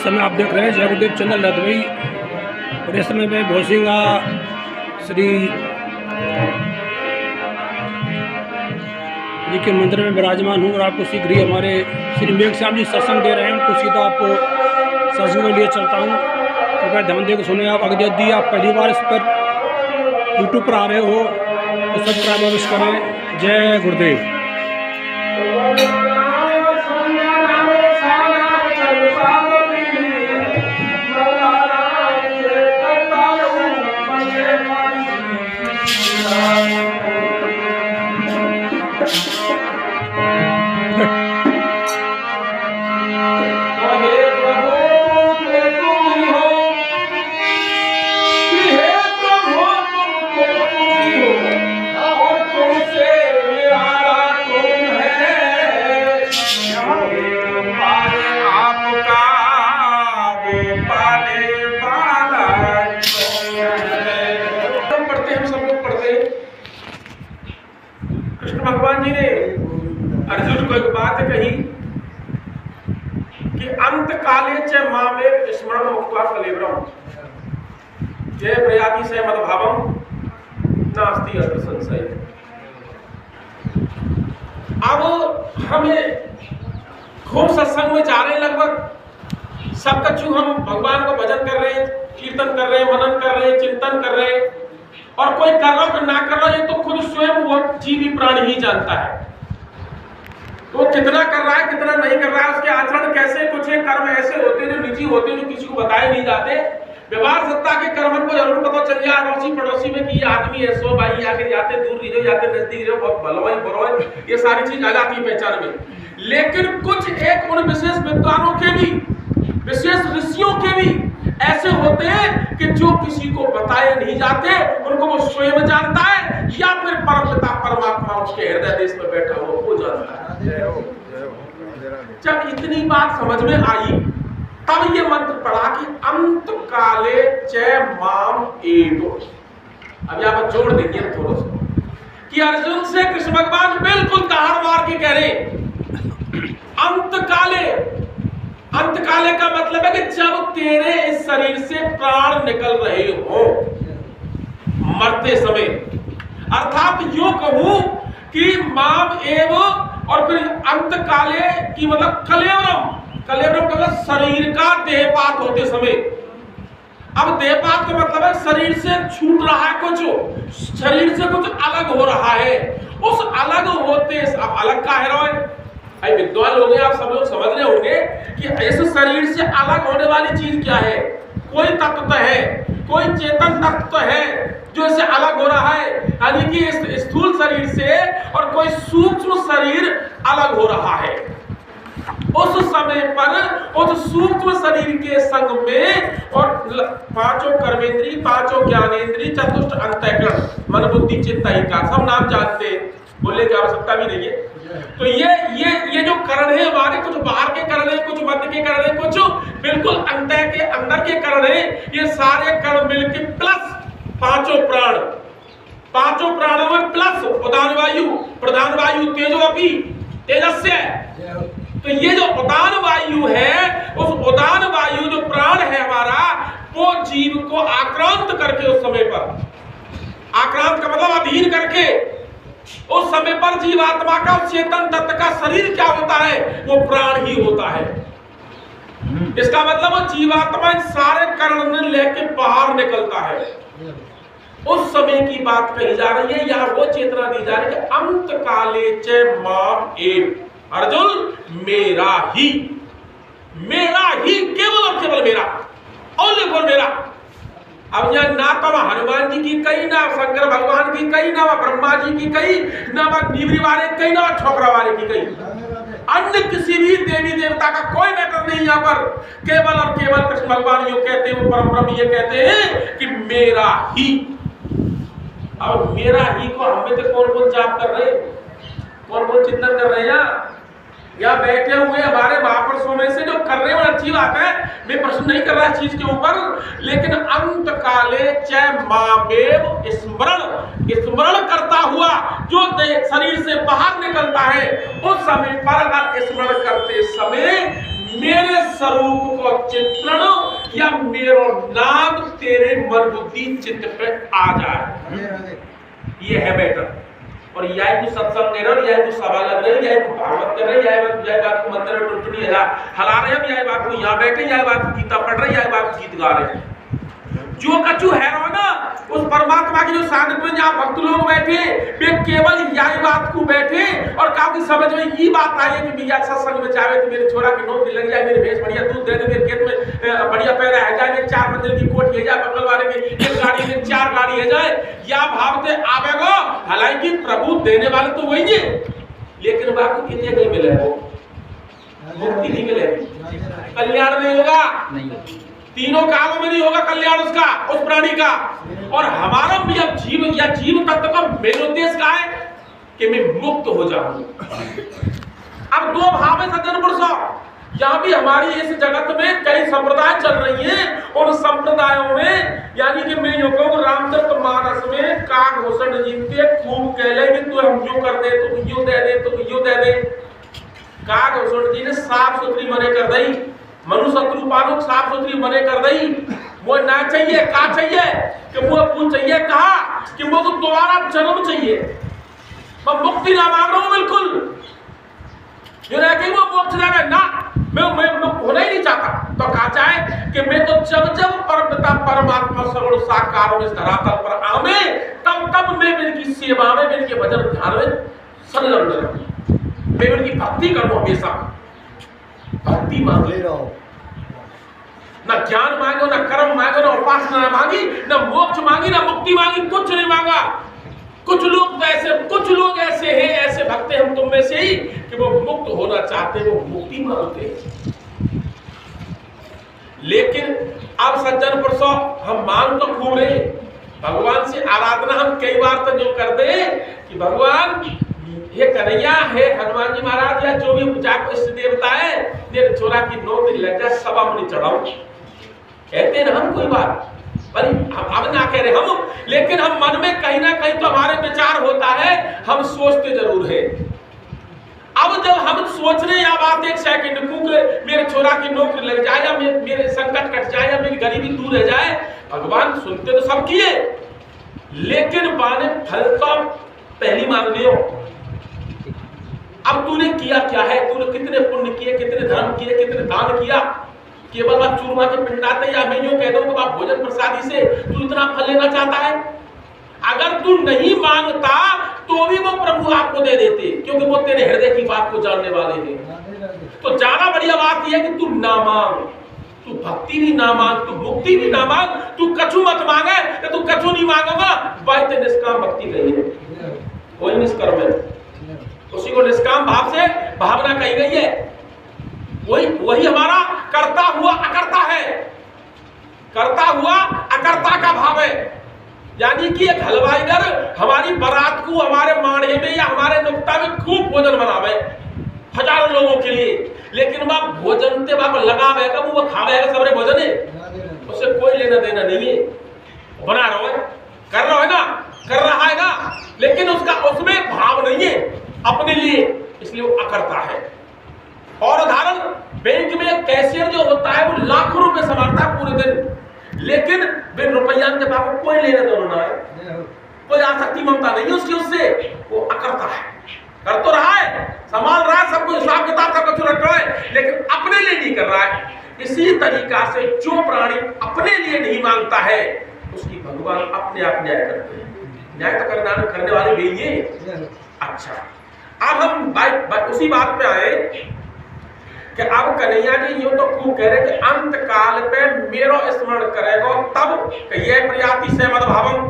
इस समय आप देख रहे हैं जय गुरुदेव चैनल लदवई और इस समय मैं भोसिंगा श्री जी के मंदिर में विराजमान हूँ और आपको शीघ्र ही हमारे श्री मेघ श्याम जी सत्संग दे रहे हैं। उनको सीधा आपको सत्संग के लिए चलता हूँ, कृपया ध्यान देकर सुने। आप अगर यदि आप पहली बार इस पर यूट्यूब पर आ रहे हो तो सब्सक्राइब अवश्य करें। जय गुरुदेव। कृष्ण भगवान जी ने अर्जुन को एक बात कही कि अंत काले च मामेव स्मरण मुक्त्वा कलेवरम जय प्रयाति से मद्भावम नास्ति अत्र संशय। अब हमें खूब सत्संग में जा रहे हैं, लगभग सब कछु हम भगवान को भजन कर रहे हैं, कीर्तन कर रहे हैं, मनन कर रहे हैं, चिंतन कर रहे हैं, और कोई कर रहा हो ना कर रहा है तो खुद स्वयं वो जीवी प्राण ही जानता है। तो कितना कर रहा है कितना नहीं कर रहा है, उसके आचरण कैसे, कुछ कर्म ऐसे होते जो निजी होते जो किसी को बताए नहीं जाते। व्यवहार सत्ता के कर्म को जरूर पता चल जाए अड़ोसी पड़ोसी में कि ये आदमी है, सो भाई आके जाते दूर रहो जाते नजदीक रहो, बहुत भलवाई बरोय, ये सारी चीज आ जाती है पहचान में। लेकिन कुछ एक उन विशेष विद्वानों के भी, विशेष ऋषियों के भी ऐसे होते हैं कि जो किसी को बताए नहीं जाते, उनको वो स्वयं जानता है या फिर परमपिता परमात्मा उसके हृदय देश में बैठा हुआ वो जानता है। जब इतनी बात समझ में आई तब ये मंत्र पढ़ा कि अंत काले च माम एव। अब यहाँ पर जोड़ देंगे थोड़ा सा कि अर्जुन से कृष्ण भगवान बिल्कुल दहाड़ मार के कह रहे अंत काले। अंत काले का मतलब है कि जब तेरे इस शरीर से प्राण निकल रहे हो, मरते समय, अर्थात यूं कहूं कि माम एव और फिर अंत काले की मतलब कलेवरम। कलेवरम का मतलब शरीर का देहपात होते समय। अब देहपात का मतलब है शरीर से छूट रहा है कुछ, शरीर से कुछ अलग हो रहा है। उस अलग होते, अब अलग का है भाई, विद्वान लोग हैं, आप सब लोग समझ रहे होंगे कि इस शरीर से अलग होने वाली चीज क्या है। कोई तत्व है, कोई चेतन तत्व है जो इससे अलग हो रहा है, यानी कि इस स्थूल शरीर से और कोई सूक्ष्म शरीर अलग हो रहा है। उस समय पर उस सूक्ष्म शरीर के संग में और पांचों कर्मेंद्री, पांचों ज्ञानेंद्री, चतुष्ट अंतःकरण, मन बुद्धि चित्त अहंकार, सब नाम जानते हैं, बोलने की आवश्यकता भी नहीं है। तो ये जो करण है हमारे, कुछ बाहर के करण है, कुछ मध्य के करण है, कुछ बिल्कुल अंतर के अंदर के करण है। ये सारे करण मिलके प्लस पांचों प्राण, पांचों प्राणों में प्लस उदान प्रधान वायु तेजो अपि तेजस्य। तो ये जो उदान वायु है, उस उदान वायु जो प्राण है हमारा, वो जीव को आक्रांत करके उस समय पर, आक्रांत का मतलब अधीन करके, उस समय पर जीवात्मा का चेतन तत्व का शरीर क्या होता है, वो प्राण ही होता है। इसका मतलब वो जीवात्मा सारे कर्ण लेके बाहर निकलता है। उस समय की बात कही जा रही है, यहाँ वो चेतना दी जा रही है कि अंत काले च माम एव। अर्जुन मेरा ही, केवल और केवल मेरा, ओनली फॉर मेरा। अब यहाँ ना तो हनुमान जी की कही, ना शंकर भगवान की कही, ना ब्रह्मा जी की कही, ना नीवरी वाले की कही, ना छोकरा वाले की कही, अन्य किसी भी देवी देवता का कोई मैटर नहीं। यहाँ पर केवल और केवल कृष्ण भगवान यो कहते हैं, वो परम ब्रह्म ये कहते हैं कि मेरा ही। अब मेरा ही को हम में तो कौन कौन जाप कर रहे, कौन कौन चिंतन कर रहे हैं? यहाँ बैठे हुए हमारे महापुरुषों में से जो कर रहे हैं अच्छी बात है, मैं प्रश्न नहीं कर रहा इस चीज के ऊपर, लेकिन अंत काले च मामेव स्मरण करता हुआ जो शरीर से बाहर निकलता है, उस समय पर अगर स्मरण करते समय मेरे स्वरूप को चित्रण या मेरो नाम तेरे मन बुद्धि चित्त पे आ जाए, ये है बेटर। और यह तू सत्संग दे रहे, यह तू सभा लग रही, यह तू भागवत कर रही, यह बात को मंदिर में टुटनी हला रहे हम, यह बात को यहाँ बैठे, यह बात को गीता पढ़ रहे, यह बात गीत गा रहे हैं। जो कछु है ना उस परमात्मा की जो सानिध्य में जहाँ भक्त लोग बैठे, वे केवल यही बात को बैठे और काफी समझ में ये बात आई है कि भैया सत्संग में जावे तो मेरे छोरा की नौकरी लग जाए, मेरे भैंस बढ़िया दूध दे दे, मेरे खेत में बढ़िया पैदा है जाए, मेरे 4 मंजिल की कोठी है जाए, बगल वाले की 1 गाड़ी में 4 गाड़ी है जाए, या भावते आवेगो। हालांकि प्रभु देने वाले तो वही है, लेकिन बाकी कितने नहीं मिले, मुक्ति नहीं मिलेगी, कल्याण नहीं होगा, तीनों कालों में नहीं होगा कल्याण उसका, उस प्राणी का। और हमारा भी अब जीव तत्व का मेन उद्देश्य क्या है कि मैं मुक्त हो जाऊं। अब 2 भाव है सज्जन पुरुषों, यहाँ भी हमारी इस जगत में कई संप्रदाय चल रही हैं, और संप्रदायों में यानी कि मैं यो कहूँ रामचरितमानस में काकभूषण जी के खूब कह ले कि तू हम यूं कर दे, तू यूं दे दे, तू यूं दे दे। काकभूषण जी ने साफ सुथरी मने कर दी, मनुशत्रु पानो साफ सुथरी मने कर दी। वो ना चाहिए, का चाहिए कि वो पूछ चाहिए, कहा कि वो तो दोबारा जन्म चाहिए, मैं मुक्ति ना मांग रहा हूं बिल्कुल, जो रह गई वो मोक्ष जाना ना, मैं होना ही नहीं चाहता। तो कहा चाहे कि मैं तो जब परमपिता परमात्मा सर्व साकार में इस धरातल पर आवे, तब मैं इनकी सेवा में, इनके भजन ध्यान में संलग्न रहूं, मैं इनकी भक्ति करूं, हमेशा भक्ति मांग ले रहा हूं, ना ज्ञान मांगो, ना कर्म मांगो, ना उपासना मांगी, ना मोक्ष मांगी, ना मुक्ति मांगी, कुछ नहीं मांगा। कुछ लोग ऐसे हैं, ऐसे भक्त हैं हम तुम में से ही कि वो मुक्त होना चाहते हैं, वो मुक्ति मांगते हैं। लेकिन अब सज्जन पुरुषों हम मांग तो खूब रहे, भगवान से आराधना हम कई बार तो जो करते कि भगवान हे कन्हैया, हे हनुमान जी महाराज, या जो भी पूजा को इष्ट देवता है, मेरे छोरा की नौकरी लग जाए, सभा में चढ़ाओ, कहते हैं ना हम कोई बात, पर हम ना कह रहे हम, लेकिन हम मन में कहीं ना कहीं तो हमारे विचार होता है, हम सोचते जरूर है। अब जब हम सोच रहे या बात 1 सेकंड को मेरे छोरा की नौकरी लग जाए, या मेरे संकट कट जाए, या मेरी गरीबी दूर रह जाए, भगवान सुनते तो सब किए, लेकिन बाने फल तो पहली मांगने हो। अब तूने किया क्या है, तूने कितने पुण्य किए, कितने धर्म किए, कितने दान किया, केवल बात चूरमा के पिंडाते, या मैं यूं कह दूं कि आप भोजन प्रसादी से तू इतना फल लेना चाहता है। अगर तू नहीं मांगता तो भी वो प्रभु आपको दे देते, क्योंकि वो तेरे हृदय की बात को जानने वाले हैं। तो ज्यादा बढ़िया बात यह है कि तू ना मांग, तू भक्ति भी ना मांग, तू मुक्ति भी ना मांग, तू कछु मत मांगे, तो तू कछु नहीं मांगोगा, वही निष्काम भक्ति कही है, कोई निष्कर्म है, उसी को निष्काम भाव से भावना कही गई है। वही हमारा करता हुआ अकर्ता है, करता हुआ अकर्ता का भाव है। यानी कि एक हलवाईगर हमारी बारात को हमारे माड़े में या हमारे नुक्ता में खूब भोजन बनावे हजारों लोगों के लिए, लेकिन वह भोजन से वह लगावेगा, वो खावेगा सबरे भोजन है, उससे कोई लेना देना नहीं है, बना रहा है, कर रहा है ना, लेकिन उसका उसमें भाव नहीं है अपने लिए, इसलिए वो अकर्ता है। और उदाहरण, बैंक में कैशियर जो होता है वो लाखों रुपए संभालता है पूरे दिन, लेकिन बिन रुपया के बाबू कोई लेने देना है, कोई आसक्ति ममता नहीं है उसकी, उससे वो अकर्ता है, कर तो रहा है, संभाल रहा है, सबको हिसाब किताब सब कुछ रख रहा है, लेकिन अपने लिए नहीं कर रहा है। इसी तरीका से जो प्राणी अपने लिए नहीं मांगता है उसकी भगवान अपने आप न्याय करते हैं, न्याय तो करने वाले भी ये। अच्छा, अब हम उसी बात पे आए कि अब कन्हैया जी यूं तो खूब कह रहे कि अंत काल पे मेरो स्मरण करेगा तब ये प्रियाति से मदभावम,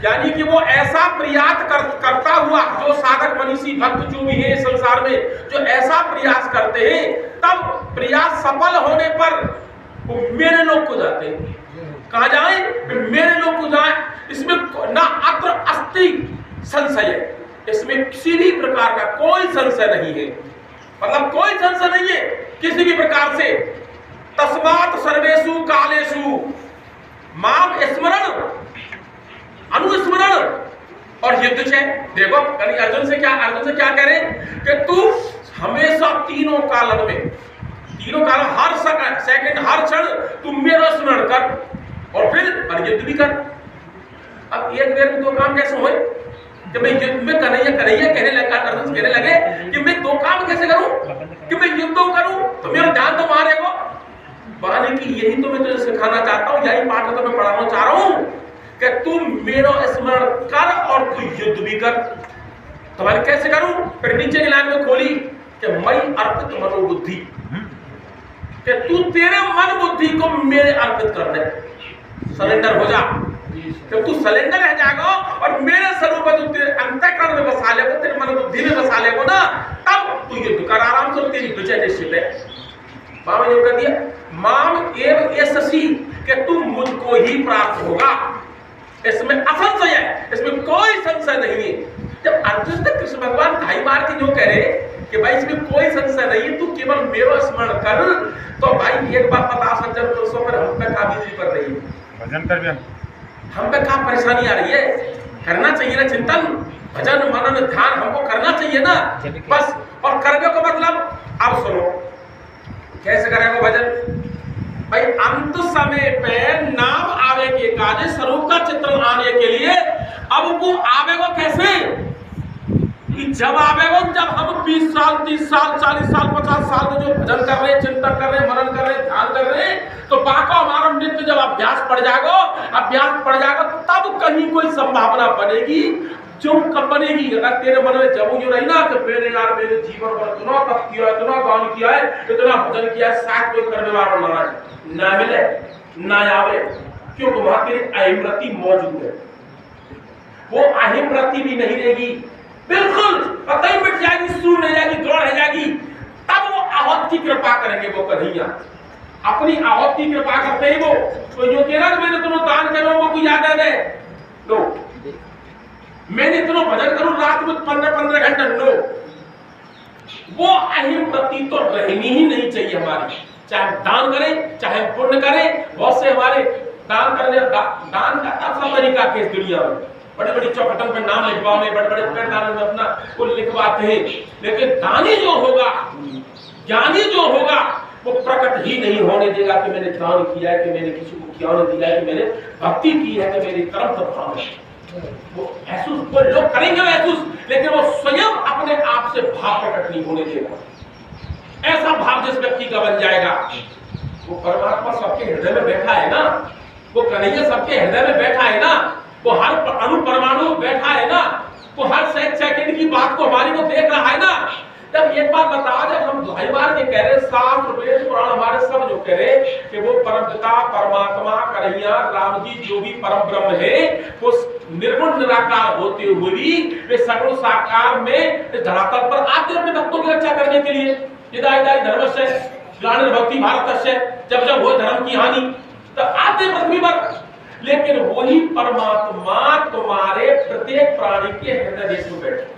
यानी कि वो ऐसा प्रयास करता हुआ, जो साधक मनीषी भक्त जो भी है संसार में, जो ऐसा प्रयास करते हैं, तब प्रयास सफल होने पर वो मेरे लोग को जाते हैं। कहा जाए मेरे लोग को जाए, इसमें ना अत्र अस्ति संशय, इसमें किसी भी प्रकार का कोई संशय नहीं है, मतलब कोई संशय नहीं है किसी भी प्रकार से। तस्मात् सर्वेषु कालेषु माम स्मरण अनुस्मरण और युद्ध से। देखो अर्जुन से क्या कह रहे कि तू हमेशा तीनों कालन में, तीनों काल हर सेकंड हर क्षण तुम मेरा स्मरण कर और फिर युद्ध भी कर। अब एक देर में दो काम कैसे हुए कि मैं युद्ध में कन्हैया कहने लगा, अर्जुन कहने लगे कि मैं दो काम कैसे करूं कि मैं युद्ध करूं तो मेरा ध्यान तो वहां रहेगा। माने कि यही तो मैं तुझे सिखाना चाहता हूं, यही पाठ तो मैं पढ़ाना चाह रहा हूं कि तुम मेरा स्मरण कर और तू युद्ध भी कर। तो मैं कैसे करूं? फिर नीचे की लाइन में खोली कि मैं अर्पित मनोबुद्धि, कि तू तेरे मन बुद्धि को मेरे अर्पित कर दे, सरेंडर हो जा। जब तू सरेंडर रह जाएगा और मेरे स्वरूप तू तेरे अंतःकरण में बसा लेगा, तेरे मन बुद्धि में बसा लेगा ना, तब तू युद्ध कर आराम से, तेरी विजय निश्चित है। माम ने कर दिया, माम एव यशसी, कि तू मुझको ही प्राप्त होगा, इसमें असंशय है, इसमें कोई संशय नहीं है। जब अर्जुन तक कृष्ण भगवान ढाई बार की जो कह रहे कि भाई इसमें कोई संशय नहीं है, तू केवल मेरा स्मरण कर, तो भाई एक बात बता सज्जन पुरुषों, पर हम पे काबिज कर रही है, भजन कर भी हम पे क्या परेशानी आ रही है? करना चाहिए ना चिंतन, भजन मनन ध्यान हमको करना चाहिए ना बस। और करने को मतलब अब सुनो कैसे करेगा भजन भाई। अंत समय पे नाम आवे के काज, स्वरूप का चित्रण आने के लिए अब वो आवेगा कैसे कि जब आवेगा, जब हम 20 साल 30 साल 40 साल 50 साल में जो भजन कर रहे, चिंतन कर रहे, मनन कर रहे, ध्यान कर रहे, तो बाका हमारा नित्य जब अभ्यास पड़ जाएगा तब कहीं कोई संभावना बनेगी। जो कब बनेगी? अगर तेरे मन में जब जो रही ना कि मेरे यार मेरे जीवन पर इतना तप किया, इतना दान किया है, इतना भजन किया है, साथ कोई करने वाला ना मिले ना आवे, क्योंकि वहां तेरी अहिमृति मौजूद है। वो अहिमृति भी नहीं रहेगी, बिल्कुल पता ही मिट जाएगी, सूर नहीं जाएगी, द्रोण रह जाएगी। तब वो आहत की कृपा करेंगे वो कन्हैया, अपनी आहत की कृपा करते ही वो। तो जो कह रहा मैंने तुम्हें दान करो वो कोई याद है नो, मैंने इतना भजन करूं रात में 15-15 घंटे नो, वो अहिमृति तो रहनी ही नहीं चाहिए हमारी। चाहे दान करें चाहे पुण्य करें, बहुत से हमारे दान करने दान का सब तरीका के इस दुनिया में, बड़ी बड़ी चौखटों पे नाम लिखवाने, बड़े बड़े पैरदान में अपना वो लिखवाते हैं, लेकिन दानी जो होगा, ज्ञानी जो होगा, वो प्रकट ही नहीं होने देगा कि मैंने दान किया है, कि मैंने किसी को ज्ञान दिया है, कि मैंने भक्ति की है, कि मेरी तरफ भाव है। वो महसूस वो लोग करेंगे महसूस, लेकिन वो स्वयं अपने आप से भाव प्रकट नहीं होने देगा। ऐसा भाव जिस व्यक्ति का बन जाएगा, वो परमात्मा सबके हृदय में बैठा है ना, वो कन्हैया सबके हृदय में बैठा है ना, वो हर अणु परमाणु में बैठा है ना, वो हर सेकंड की बात को हमारी को देख रहा है ना। तब एक बात बता, जब हम ढाई बार ये कह रहे, शास्त्र वेद पुराण हमारे सब जो कह रहे कि वो परमपिता परमात्मा कन्हैया राम जी जो भी परम ब्रह्म है, वो निर्गुण निराकार होते हुए भी वे सगुण साकार में धरातल पर आते अपने भक्तों की रक्षा करने के लिए। इदाई धर्मस्य ग्लानिर्भवति भारतस्य, जब जब हो धर्म की हानि तब आते पृथ्वी पर। लेकिन वही परमात्मा तुम्हारे प्रत्येक प्राणी के हृदय देश में बैठे।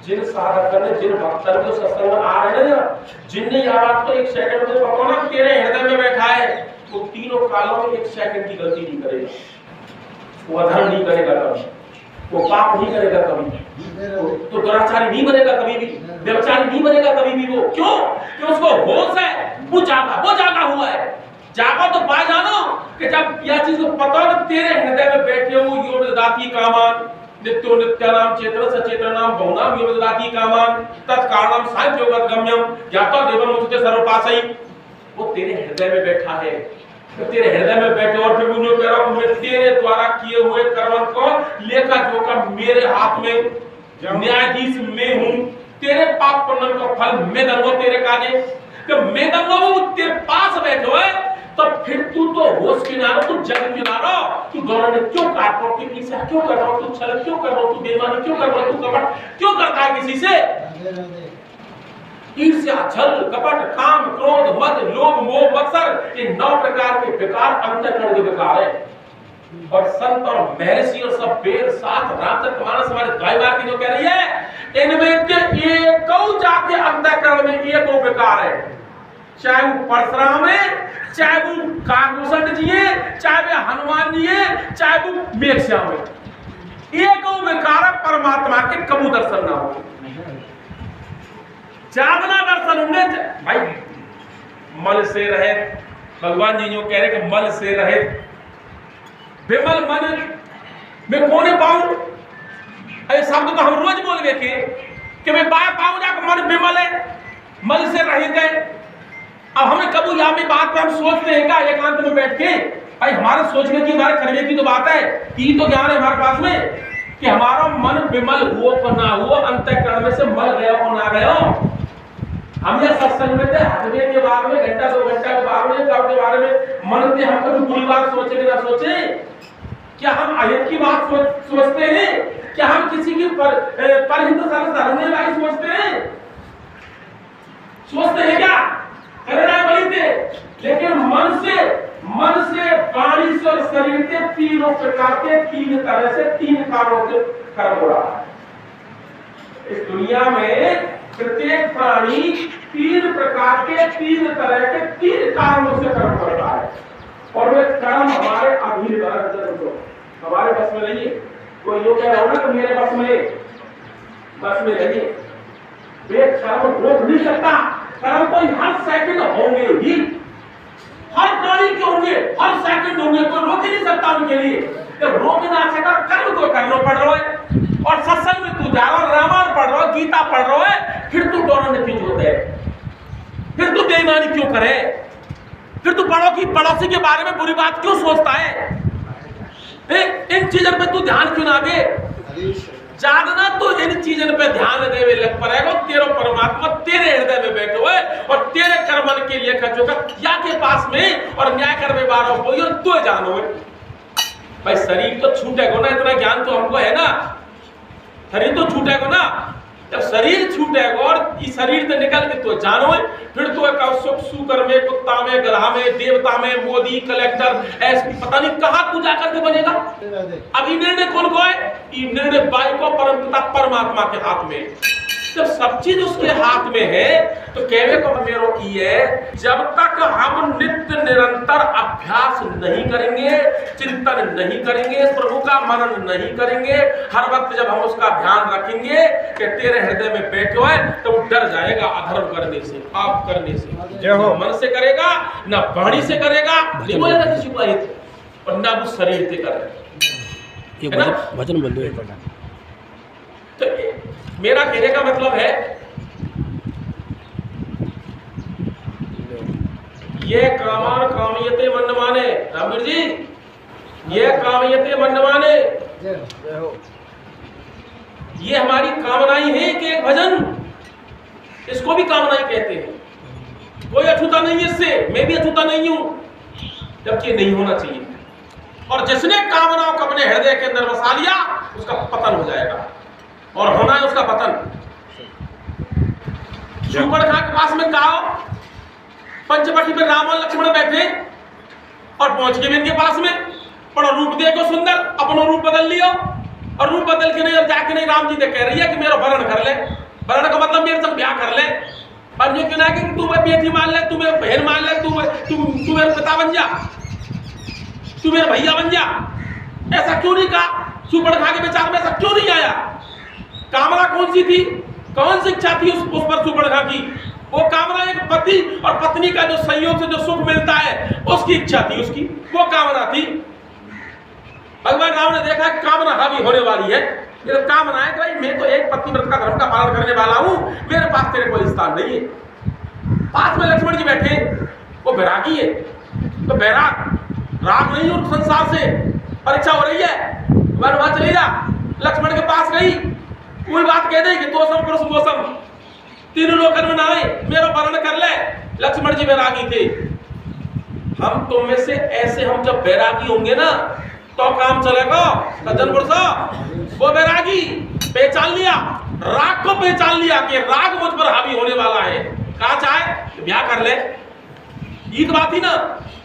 जिन साधक ने, जिन भक्तों को सत्संग में आ रहे हैं, जिनने आवाज को एक सेकंड में पकड़ना तेरे हृदय में बैठा है, वो तीनों कालों में एक सेकंड की गलती नहीं करेगा, वो अधर्म नहीं करेगा कभी, वो पाप नहीं करेगा कभी, तो दुराचारी नहीं बनेगा कभी भी, व्यभिचारी नहीं बनेगा कभी भी। वो क्यों? कि उसको होश है, वो जागा हुआ है। जागा तो पा जानो कि जब यह चीज को पता है तेरे हृदय में बैठे हो, योग ददाति कामान नित्यो नित्यानाम चेतन सचेतनाम बहुनाम योग ददाति कामान तत्कारणम साध्य योगत गम्यम ज्ञाता देवम मुझे सर्वपासई। वो तेरे हृदय में बैठा है, तो तेरे हृदय में बैठे और फिर मुझे कह रहा हूं मैं तेरे द्वारा किए हुए कर्म को लेखा जोखा मेरे हाथ में, न्यायाधीश मैं हूं, तेरे पाप पुण्य का फल मैं दूंगा तेरे काजे, कि मैं दूंगा वो तेरे पास बैठो है। तो फिर तू तो होश किनारो, तू जग किनारो, तू गौरव क्यों काट रहा, तू किसी क्यों कर रहा, तू छल क्यों कर रहा, तू बेईमानी क्यों कर रहा, तू कपट क्यों करता है किसी से? ईर्ष्या छल कपट काम क्रोध मद लोभ मोह मत्सर, ये 9 प्रकार के विकार अंतःकरण के विकार है। और संत और महर्षि और सब वेद शास्त्र रामचरितमानस हमारे ढाई बार की जो कह रही है, इनमें के एक जाके अंतःकरण में एक विकार है, चाहे वो परशुराम है, चाहे वो काकभूषण जी है, चाहे वे हनुमान जी है, चाहे वो मेघश्याम है, एक विकार परमात्मा के कबू दर्शन ना हो। जागना दर्शन होंगे भाई। मल से रहित, भगवान जी जो कह रहे कि मल से रहित विमल मन में कोने पाऊं। ऐसे शब्द तो हम रोज बोल देखे कि मैं पाऊं जाकर मन विमल है, मल से रहित है। अब हमें कभी यहाँ पे बात पे हम सोचते हैं क्या एकांत में बैठ के? भाई हमारे सोचने की, हमारे करने की तो बात है, ये तो ज्ञान है हमारे पास में कि हमारा मन विमल हुआ को ना हुआ, अंतःकरण में से मल गया को ना गया। हम यह सत्संग में थे, हटने के बाद में घंटा 2 घंटा के बाद में कब के बारे में मन से हम कभी बुरी बात सोचे ना सोचे? क्या हम अहित की बात सोचते हैं? क्या हम किसी की परहित सरने वाली सोचते हैं? सोचते हैं क्या? करना बड़ी थे, लेकिन मन से वाणी से और शरीर के तीनों प्रकार के, 3 तरह से 3 कारणों से कर्म हो रहा है इस दुनिया में। प्रत्येक प्राणी 3 प्रकार के, 3 तरह के, 3 कारणों से कर्म करता है और वे कर्म हमारे अधीन हमारे बस में नहीं है। कोई यो कह रहा हो ना कि मेरे बस में नहीं, वे कर्म रोक नहीं सकता। कर्म तो हर सेकंड होंगे ही, हर प्राणी के होंगे, हर सेकंड होंगे, कोई रोक ही नहीं सकता उनके लिए। जब रोक ना सका कर्म तो करना पड़ रहा है। और सत्संग में तू जा रहा, रामायण पढ़ रहा, गीता पढ़ रहा है, फिर तू डोरने क्यों होते है? फिर तू बेईमानी क्यों करे? फिर तू पड़ोसी के बारे में बुरी बात क्यों सोचता है? इन चीजों पे तू ध्यान क्यों ना दे? जागना तो इन चीजों पे ध्यान देवे लग पड़ेगा। तेरा परमात्मा तेरे हृदय में बैठे हुए और तेरे कर्मन के लिए खर्चोगा या के पास में और न्याय करवे बारो कोई और तू जानो। भाई शरीर तो छूटेगा ना, इतना ज्ञान तो हमको है ना। शरीर तो छूटेगा ना, जब शरीर छूटेगा और इस शरीर से निकल के तो जानो है, फिर तो एक सुख सुकर में, कुत्ता में, गधा में, देवता में, मोदी, कलेक्टर, एसपी, पता नहीं कहां तू जाकर के बनेगा। अब ये निर्णय कौन को है? ये निर्णय बाई को परमपिता परमात्मा के हाथ में। जब सब चीज उसके हाथ में है तो कहवे को मेरो की है, जब तक हम नित्य निरंतर अभ्यास नहीं करेंगे, चिंतन नहीं करेंगे, प्रभु का मनन नहीं करेंगे, हर वक्त जब हम उसका ध्यान रखेंगे कि तेरे हृदय में बैठे हुए, तो वो डर जाएगा अधर्म करने से, पाप करने से। जय हो। मन से करेगा ना, वाणी से करेगा, नहीं बोलेगा किसी को अहित, और ना वो शरीर से करेगा। वचन बोल दो। तो मेरा कहने का मतलब है ये कामान कामयते मन माने, रामवीर जी, ये कामयते मन माने, ये हमारी कामनाएं हैं कि एक भजन, इसको भी कामनाएं कहते हैं। कोई अछूता नहीं है इससे, मैं भी अछूता नहीं हूं, जबकि नहीं होना चाहिए। और जिसने कामनाओं को अपने हृदय के अंदर बसा लिया उसका पतन हो जाएगा, और होना है उसका पतन। शूर्पणखा के पास में कहा पंचवटी में राम और लक्ष्मण बैठे और पहुंच गए इनके पास में, पर रूप देखो सुंदर, अपना रूप बदल लियो, और रूप बदल के नहीं और जाके नहीं राम जी ने कह रही है कि मेरा वरण कर ले। वरण का मतलब मेरे संग ब्याह कर ले, पर जो क्यों ना कि तू मेरी बेटी मान ले, तू मेरी बहन मान ले, तू मेरे पिता बन जा, तू मेरे भैया बन जा। ऐसा क्यों नहीं कहा? शूर्पणखा के विचार में ऐसा क्यों नहीं आया? कामना कौन सी थी, कौन सी इच्छा थी उस पर शूर्पणखा की? वो कामना एक पति और पत्नी का जो संयोग से जो सुख मिलता है उसकी इच्छा थी, उसकी वो कामना थी। भगवान राम ने देखा कि कामना हावी होने वाली है, ये कामना है कि भाई मैं तो एक पतिव्रत का धर्म का पालन करने वाला हूं, मेरे पास तेरे कोई स्थान नहीं है। पास में लक्ष्मण जी बैठे, वो बैरागी है, तो बैराग राग नहीं उस संसार से, परीक्षा हो रही है, वहां चली जा। लक्ष्मण के पास गई, कोई बात कह दे कि तो सब पुरुष मौसम, तीनों लोग में ना आए, मेरा वर्ण कर ले। लक्ष्मण जी बैरागी थे। हम तुम में से ऐसे, हम जब बैरागी होंगे ना तो काम चलेगा। सज्जन पुरुष वो बैरागी पहचान लिया, राग को पहचान लिया कि राग मुझ पर हावी होने वाला है, कहा चाहे ब्याह कर ले, ये तो बात ही ना।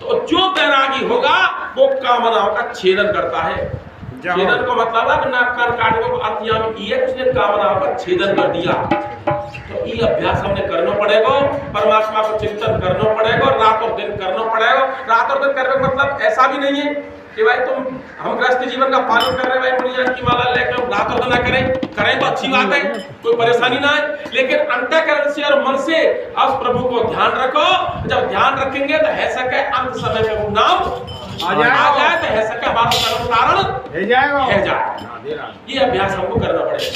तो जो बैरागी होगा वो कामनाओं का छेदन करता है। छेदन को मतलब है नाक कान काटने को अर्थ यहाँ में की है, उसने कामनाओं का छेदन कर दिया। तो ये अभ्यास हमने करना पड़ेगा, परमात्मा को चिंतन करना पड़ेगा, रात और दिन करना पड़ेगा। रात और दिन करने का मतलब ऐसा भी नहीं है कि भाई हम गृहस्थ जीवन का पालन कर रहे हैं, भाई मुनिया की माला लेकर रात और दिन ना करें तो अच्छी बात है, कोई परेशानी ना है। लेकिन अंतःकरण से और मन से अब प्रभु को ध्यान रखो। जब ध्यान रखेंगे तो है सके अंत समय में वो नाम आ जाए तो है सके हमारा कर्म कारण है जाए। ये अभ्यास हमको करना पड़ेगा।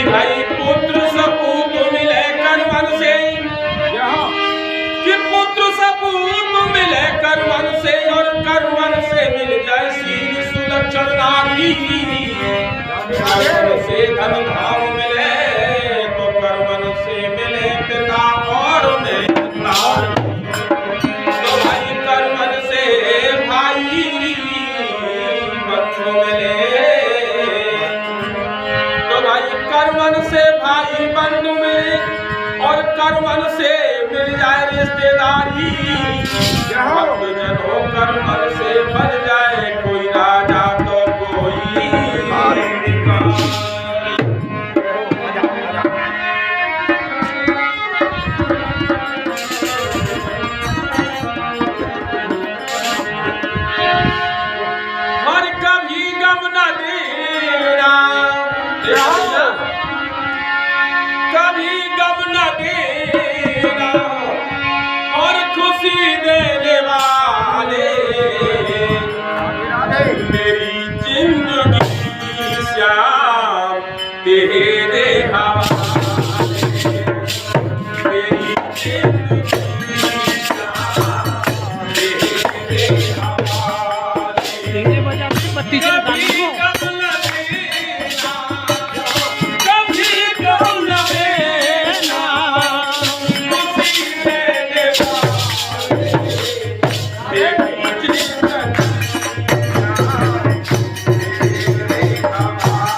भाई पुत्र सपूत मिले कर्मन से, कि पुत्र सपूत मिले कर्मन से और कर्मन से मिल जाए शील सुलक्षण नारी। कर्मन से धन धाम मिले तो कर्मन से मिले पिता और नेता। तो भाई कर्मन से भाई बंधु मिले, कर्मन से भाई बंधु में और कर्मन से मिल जाए रिश्तेदारी। भक्तजनों कर्मन से बन जाए कोई राजा तो कोई और कभी गम न देना, कभी गम न देना और खुशी देने वाले। मेरी जिंदगी श्याम तेरे हवाले, मेरी जिंदगी श्याम तेरे हवाले। कभी गम न देना, कभी गम न देना, खुशी देने वाले। मेरी जिंदगी श्याम तेरे हवाले।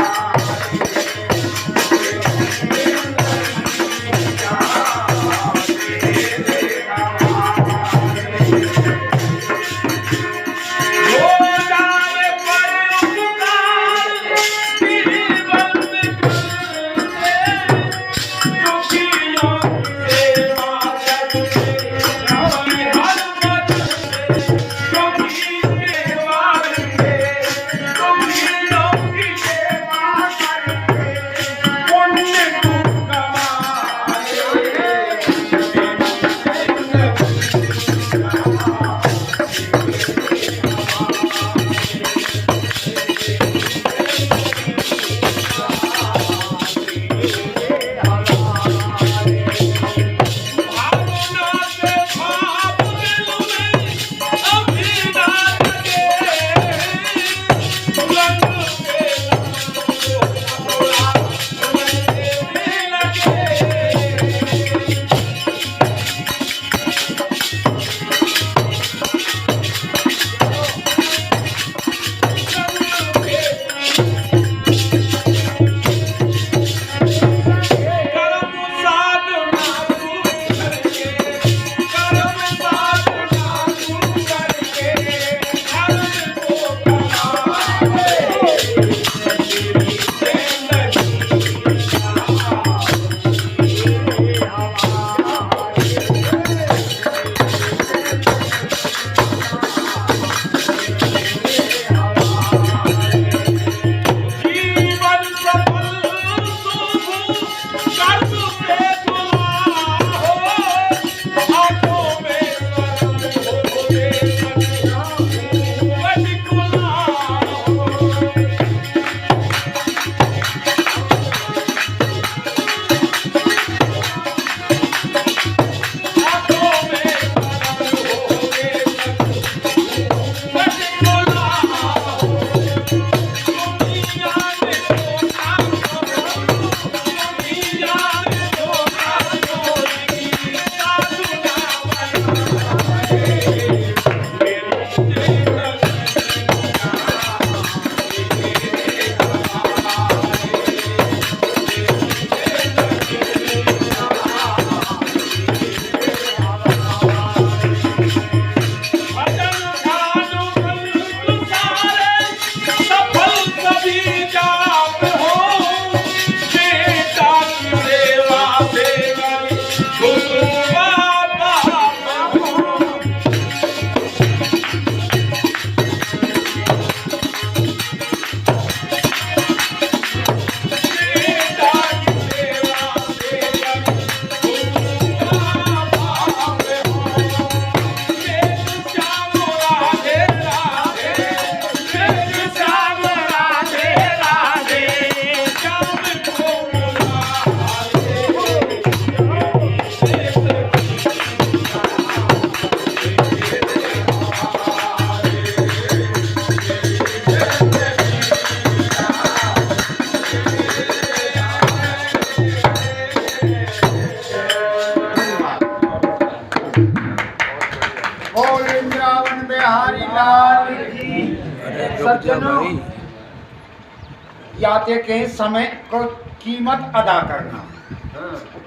बातें कहीं समय को कीमत अदा करना,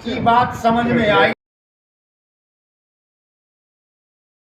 ये बात समझ में आई।